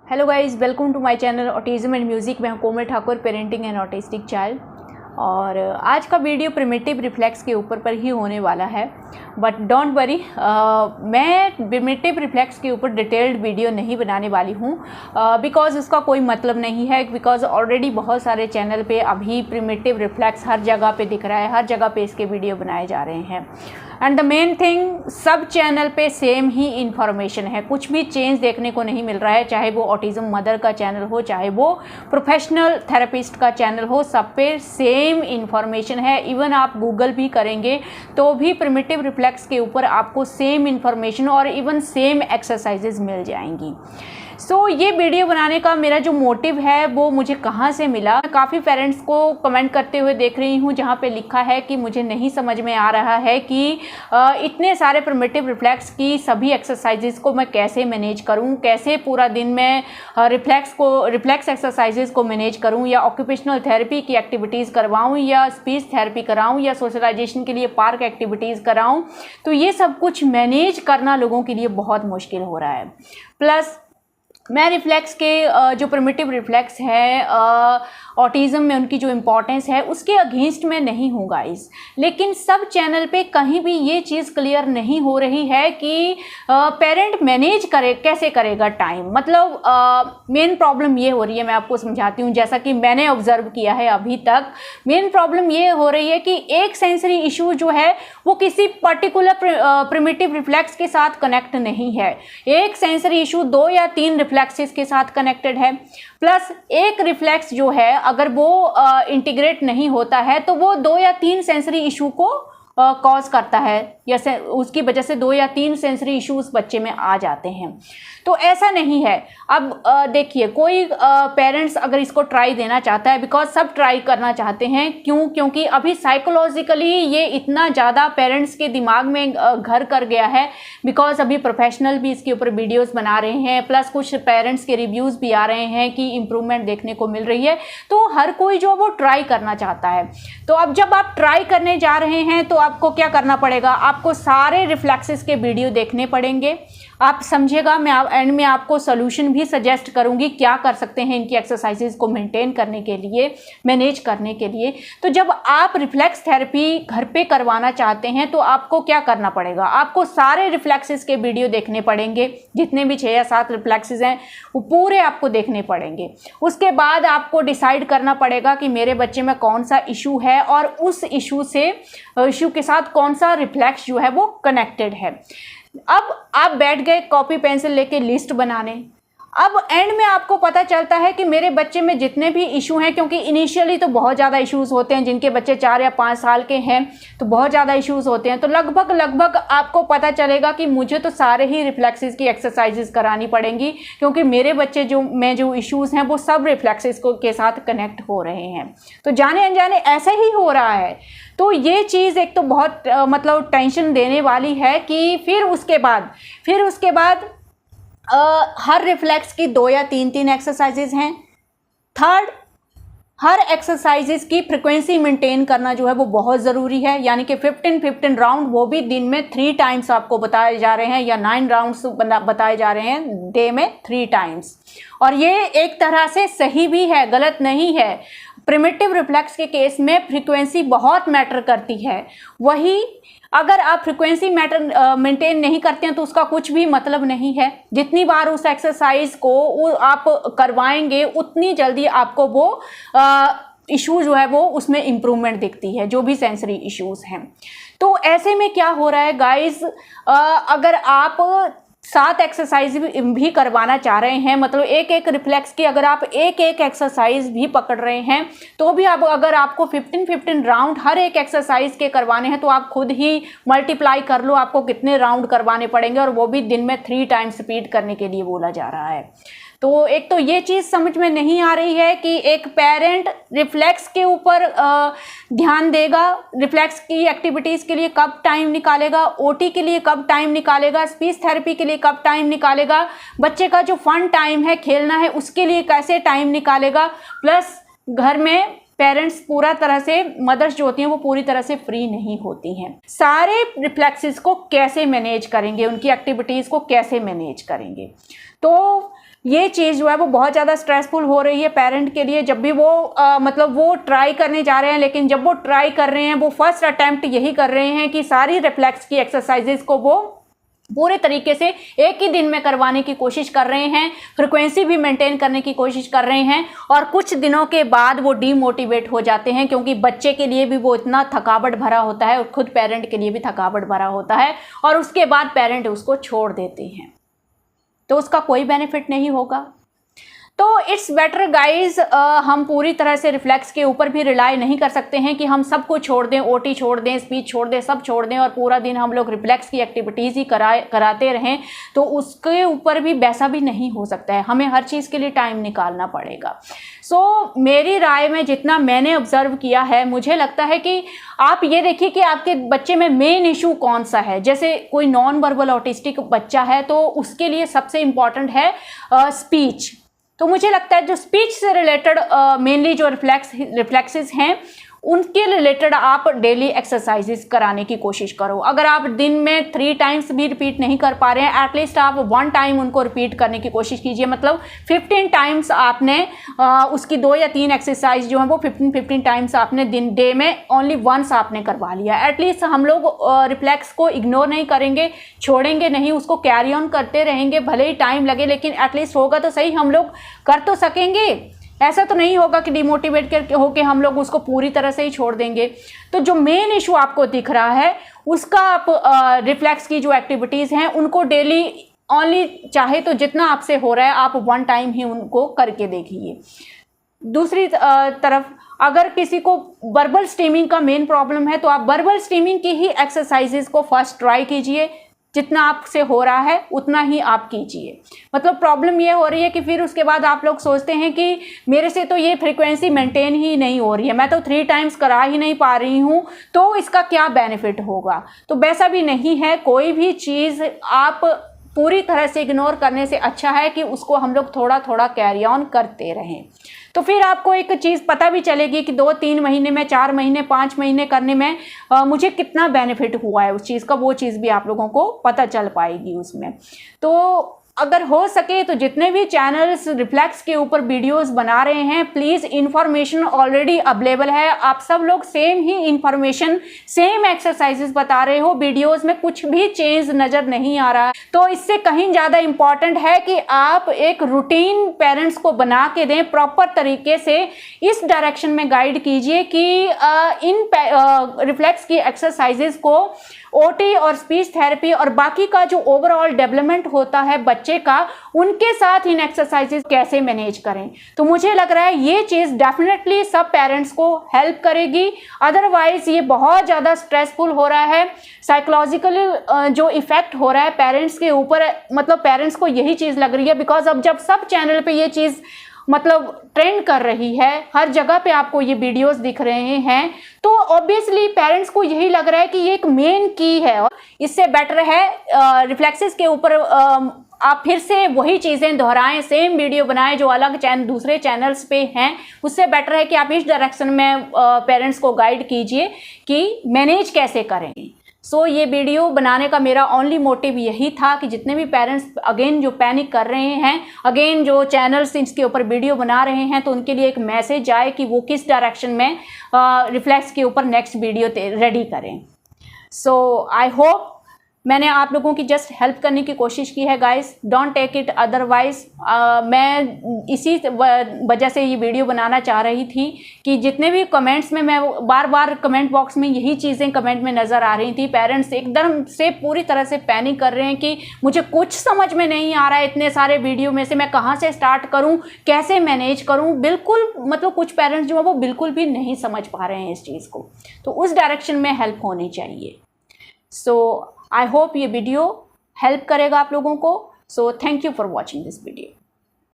Hello guys, welcome to my channel autism and music. मैं हूं Komal Thakur, parenting and autistic child. और आज का वीडियो प्रिमिटिव रिफ्लेक्स के ऊपर पर ही होने वाला है। बट डोंट वरी, मैं प्रिमिटिव रिफ्लेक्स के ऊपर डिटेल्ड वीडियो नहीं बनाने वाली हूँ बिकॉज़ उसका कोई मतलब नहीं है। बिकॉज़ ऑलरेडी बहुत सारे चैनल पे अभी प्रिमिटिव रिफ्लेक्स हर जगह पे दिख रहा है, हर जगह पे इसके वीडियो बनाए जा रहे हैं। एंड द मेन थिंग, सब चैनल पे सेम ही इन्फॉर्मेशन है, कुछ भी चेंज देखने को नहीं मिल रहा है। चाहे वो ऑटिज्म मदर का चैनल हो, चाहे वो प्रोफेशनल थेरेपिस्ट का चैनल हो, सब पे सेम इन्फॉर्मेशन है। इवन आप गूगल भी करेंगे तो भी प्रिमिटिव रिफ्लेक्स के ऊपर आपको सेम इन्फॉर्मेशन और इवन सेम एक्सरसाइजेज मिल जाएंगी। सो ये वीडियो बनाने का मेरा जो मोटिव है वो मुझे कहाँ से मिला, काफ़ी पेरेंट्स को कमेंट करते हुए देख रही हूँ जहाँ पे लिखा है कि मुझे नहीं समझ में आ रहा है कि इतने सारे प्रिमिटिव रिफ्लेक्स की सभी एक्सरसाइजेज को मैं कैसे मैनेज करूँ, कैसे पूरा दिन में रिफ्लेक्स एक्सरसाइजेज को मैनेज करूँ, या ऑक्यूपेशनल थेरेपी की एक्टिविटीज़ करवाऊँ, या स्पीच थेरेपी कराऊँ, या सोशलाइजेशन के लिए पार्क एक्टिविटीज़ कराऊँ। तो ये सब कुछ मैनेज करना लोगों के लिए बहुत मुश्किल हो रहा है। प्लस मैं रिफ्लेक्स के जो प्रिमिटिव रिफ्लेक्स है ऑटिज़म में उनकी जो इम्पोर्टेंस है उसके अगेंस्ट में नहीं हूँ गाइस, लेकिन सब चैनल पे कहीं भी ये चीज़ क्लियर नहीं हो रही है कि पेरेंट मैनेज करे, कैसे करेगा टाइम। मतलब मेन प्रॉब्लम ये हो रही है, मैं आपको समझाती हूँ। जैसा कि मैंने ऑब्जर्व किया है अभी तक, मेन प्रॉब्लम ये हो रही है कि एक सेंसरी इशू जो है वो किसी पर्टिकुलर प्रिमिटिव रिफ्लेक्स के साथ कनेक्ट नहीं है। एक सेंसरी इशू 2 या 3 रिफ्लेक्सेस के साथ कनेक्टेड है। प्लस एक रिफ्लेक्स जो है अगर वो इंटीग्रेट नहीं होता है तो वो 2 या 3 सेंसरी इशू को कॉज करता है, या उसकी वजह से 2 या 3 सेंसरी इशू उस बच्चे में आ जाते हैं। तो ऐसा नहीं है। अब देखिए, कोई पेरेंट्स अगर इसको ट्राई देना चाहता है, बिकॉज सब ट्राई करना चाहते हैं, क्योंकि अभी साइकोलॉजिकली ये इतना ज़्यादा पेरेंट्स के दिमाग में घर कर गया है। बिकॉज अभी प्रोफेशनल भी इसके ऊपर वीडियोस बना रहे हैं, प्लस कुछ पेरेंट्स के रिव्यूज़ भी आ रहे हैं कि इम्प्रूवमेंट देखने को मिल रही है। तो हर कोई जो वो ट्राई करना चाहता है। तो अब जब आप ट्राई करने जा रहे हैं तो आपको क्या करना पड़ेगा, आपको सारे रिफ्लेक्सेस के वीडियो देखने पड़ेंगे। आप समझिएगा, मैं एंड में आपको सोल्यूशन भी सजेस्ट करूंगी क्या कर सकते हैं इनकी एक्सरसाइजेज को मेंटेन करने के लिए, मैनेज करने के लिए। तो जब आप रिफ्लेक्स थेरेपी घर पे करवाना चाहते हैं तो आपको क्या करना पड़ेगा, आपको सारे रिफ्लेक्सेस के वीडियो देखने पड़ेंगे। जितने भी 6 या 7 रिफ्लेक्सेस हैं वो पूरे आपको देखने पड़ेंगे। उसके बाद आपको डिसाइड करना पड़ेगा कि मेरे बच्चे में कौन सा इशू है और उस इशू के साथ कौन सा रिफ्लेक्स जो है वो कनेक्टेड है। अब आप बैठ गए कॉपी पेंसिल लेके लिस्ट बनाने। अब एंड में आपको पता चलता है कि मेरे बच्चे में जितने भी इशू हैं, क्योंकि इनिशियली तो बहुत ज़्यादा इश्यूज़ होते हैं, जिनके बच्चे 4 या 5 साल के हैं तो बहुत ज़्यादा इश्यूज़ होते हैं। तो लगभग आपको पता चलेगा कि मुझे तो सारे ही रिफ्लेक्सेस की एक्सरसाइजेज करानी पड़ेंगी, क्योंकि मेरे बच्चे जो इश्यूज़ हैं वो सब रिफ्लेक्सेस के साथ कनेक्ट हो रहे हैं। तो जाने अनजाने ऐसा ही हो रहा है। तो ये चीज़ एक तो बहुत मतलब टेंशन देने वाली है कि फिर उसके बाद हर रिफ्लेक्स की 2 या 3 एक्सरसाइजेज हैं। थर्ड, हर एक्सरसाइजेज की फ्रिक्वेंसी मेंटेन करना जो है वो बहुत ज़रूरी है, यानी कि 15 राउंड, वो भी दिन में 3 टाइम्स आपको बताए जा रहे हैं, या 9 राउंड्स बताए जा रहे हैं डे में 3 टाइम्स। और ये एक तरह से सही भी है, गलत नहीं है। प्रिमिटिव रिफ्लेक्स के केस में फ्रीक्वेंसी बहुत मैटर करती है। वही अगर आप फ्रीक्वेंसी मेंटेन नहीं करते हैं तो उसका कुछ भी मतलब नहीं है। जितनी बार उस एक्सरसाइज को आप करवाएंगे उतनी जल्दी आपको वो इशू जो है वो उसमें इम्प्रूवमेंट दिखती है, जो भी सेंसरी इश्यूज हैं। तो ऐसे में क्या हो रहा है गाइस, अगर आप 7 एक्सरसाइज भी करवाना चाह रहे हैं, मतलब एक रिफ्लेक्स की अगर आप एक एक्सरसाइज भी पकड़ रहे हैं, तो भी आप अगर आपको 15 राउंड हर एक एक्सरसाइज के करवाने हैं तो आप खुद ही मल्टीप्लाई कर लो आपको कितने राउंड करवाने पड़ेंगे, और वो भी दिन में 3 टाइम्स रिपीट करने के लिए बोला जा रहा है। तो एक तो ये चीज़ समझ में नहीं आ रही है कि एक पेरेंट रिफ्लेक्स के ऊपर ध्यान देगा, रिफ्लेक्स की एक्टिविटीज़ के लिए कब टाइम निकालेगा, ओटी के लिए कब टाइम निकालेगा, स्पीच थेरेपी के लिए कब टाइम निकालेगा, बच्चे का जो फन टाइम है, खेलना है, उसके लिए कैसे टाइम निकालेगा। प्लस घर में पेरेंट्स पूरा तरह से, मदर्स जो होती हैं वो पूरी तरह से फ्री नहीं होती हैं। सारे रिफ्लेक्सेस को कैसे मैनेज करेंगे, उनकी एक्टिविटीज़ को कैसे मैनेज करेंगे। तो ये चीज़ जो है वो बहुत ज़्यादा स्ट्रेसफुल हो रही है पेरेंट के लिए। जब भी वो मतलब वो ट्राई करने जा रहे हैं, लेकिन जब वो ट्राई कर रहे हैं वो फर्स्ट अटेम्प्ट यही कर रहे हैं कि सारी रिफ्लेक्स की एक्सरसाइजेज को वो पूरे तरीके से एक ही दिन में करवाने की कोशिश कर रहे हैं, फ्रिक्वेंसी भी मेंटेन करने की कोशिश कर रहे हैं, और कुछ दिनों के बाद वो डीमोटिवेट हो जाते हैं, क्योंकि बच्चे के लिए भी वो इतना थकावट भरा होता है और खुद पेरेंट के लिए भी थकावट भरा होता है, और उसके बाद पेरेंट उसको छोड़ देते हैं, तो उसका कोई बेनिफिट नहीं होगा। तो इट्स बेटर गाइज, हम पूरी तरह से रिफ्लेक्स के ऊपर भी रिलाई नहीं कर सकते हैं कि हम सबको छोड़ दें, ओटी छोड़ दें, स्पीच छोड़ दें, सब छोड़ दें और पूरा दिन हम लोग रिफ्लेक्स की एक्टिविटीज़ ही कराते रहें, तो उसके ऊपर भी वैसा भी नहीं हो सकता है। हमें हर चीज़ के लिए टाइम निकालना पड़ेगा। सो मेरी राय में जितना मैंने ऑब्जर्व किया है, मुझे लगता है कि आप ये देखिए कि आपके बच्चे में मेन इशू कौन सा है। जैसे कोई नॉन वर्बल ऑटिस्टिक बच्चा है तो उसके लिए सबसे इम्पॉर्टेंट है स्पीच। तो मुझे लगता है जो स्पीच से रिलेटेड मेनली जो रिफ्लेक्सेस हैं उनके रिलेटेड आप डेली एक्सरसाइजेस कराने की कोशिश करो। अगर आप दिन में 3 टाइम्स भी रिपीट नहीं कर पा रहे हैं, एटलीस्ट आप 1 टाइम उनको रिपीट करने की कोशिश कीजिए। मतलब 15 टाइम्स आपने उसकी 2 या 3 एक्सरसाइज जो है वो 15 टाइम्स आपने डे में ओनली वंस आपने करवा लिया। एटलीस्ट हम लोग रिफ्लेक्स को इग्नोर नहीं करेंगे, छोड़ेंगे नहीं, उसको कैरी ऑन करते रहेंगे, भले ही टाइम लगे लेकिन एटलीस्ट होगा तो सही, हम लोग कर तो सकेंगे। ऐसा तो नहीं होगा कि डिमोटिवेट करके होके हम लोग उसको पूरी तरह से ही छोड़ देंगे। तो जो मेन इशू आपको दिख रहा है उसका आप रिफ्लेक्स की जो एक्टिविटीज़ हैं उनको डेली ओनली, चाहे तो जितना आपसे हो रहा है आप 1 टाइम ही उनको करके देखिए। दूसरी तरफ अगर किसी को वर्बल स्टीमिंग का मेन प्रॉब्लम है तो आप वर्बल स्टीमिंग की ही एक्सरसाइजेज को फर्स्ट ट्राई कीजिए। जितना आपसे हो रहा है उतना ही आप कीजिए। मतलब प्रॉब्लम ये हो रही है कि फिर उसके बाद आप लोग सोचते हैं कि मेरे से तो ये फ्रीक्वेंसी मेंटेन ही नहीं हो रही है, मैं तो 3 टाइम्स करा ही नहीं पा रही हूँ, तो इसका क्या बेनिफिट होगा। तो वैसा भी नहीं है। कोई भी चीज़ आप पूरी तरह से इग्नोर करने से अच्छा है कि उसको हम लोग थोड़ा थोड़ा कैरी ऑन करते रहें। तो फिर आपको एक चीज़ पता भी चलेगी कि 2-3 महीने में, 4 महीने, 5 महीने करने में मुझे कितना बेनिफिट हुआ है उस चीज़ का, वो चीज़ भी आप लोगों को पता चल पाएगी उसमें। तो अगर हो सके तो जितने भी चैनल्स रिफ्लेक्स के ऊपर वीडियोस बना रहे हैं, प्लीज़ इन्फॉर्मेशन ऑलरेडी अवेलेबल है। आप सब लोग सेम ही इन्फॉर्मेशन, सेम एक्सरसाइजेस बता रहे हो, वीडियोस में कुछ भी चेंज नज़र नहीं आ रहा। तो इससे कहीं ज़्यादा इम्पॉर्टेंट है कि आप एक रूटीन पेरेंट्स को बना के दें, प्रॉपर तरीके से इस डायरेक्शन में गाइड कीजिए कि इन रिफ्लेक्स की एक्सरसाइजेस को ओटी और स्पीच थेरेपी और बाकी का जो ओवरऑल डेवलपमेंट होता है बच्चे का, उनके साथ इन एक्सरसाइजेस कैसे मैनेज करें। तो मुझे लग रहा है ये चीज़ डेफिनेटली सब पेरेंट्स को हेल्प करेगी। अदरवाइज ये बहुत ज़्यादा स्ट्रेसफुल हो रहा है, साइकोलॉजिकली जो इफेक्ट हो रहा है पेरेंट्स के ऊपर, मतलब पेरेंट्स को यही चीज़ लग रही है। बिकॉज अब जब सब चैनल पे ये चीज़ मतलब ट्रेंड कर रही है, हर जगह पे आपको ये वीडियोस दिख रहे हैं, तो ऑब्वियसली पेरेंट्स को यही लग रहा है कि ये एक मेन की है। और इससे बेटर है रिफ्लेक्सेस के ऊपर आप फिर से वही चीज़ें दोहराएं, सेम वीडियो बनाएं जो अलग दूसरे चैनल्स पे हैं। उससे बेटर है कि आप इस डायरेक्शन में पेरेंट्स को गाइड कीजिए कि मैनेज कैसे करें। सो ये वीडियो बनाने का मेरा ओनली मोटिव यही था कि जितने भी पेरेंट्स अगेन जो पैनिक कर रहे हैं, अगेन जो चैनल्स इसके ऊपर वीडियो बना रहे हैं, तो उनके लिए एक मैसेज आए कि वो किस डायरेक्शन में रिफ्लेक्स के ऊपर नेक्स्ट वीडियो रेडी करें। सो आई होप मैंने आप लोगों की जस्ट हेल्प करने की कोशिश की है guys, don't take it otherwise. मैं इसी वजह से ये वीडियो बनाना चाह रही थी कि जितने भी कमेंट्स में मैं बार बार कमेंट बॉक्स में यही चीज़ें कमेंट में नज़र आ रही थी, पेरेंट्स एकदम से पूरी तरह से पैनिक कर रहे हैं कि मुझे कुछ समझ में नहीं आ रहा है, इतने सारे वीडियो में से मैं कहाँ से स्टार्ट करूँ, कैसे मैनेज करूँ। बिल्कुल मतलब कुछ पेरेंट्स जो है वो बिल्कुल भी नहीं समझ पा रहे हैं इस चीज़ को, तो उस डायरेक्शन में हेल्प होनी चाहिए। सो आई होप ये वीडियो हेल्प करेगा आप लोगों को। So thank you for watching this video.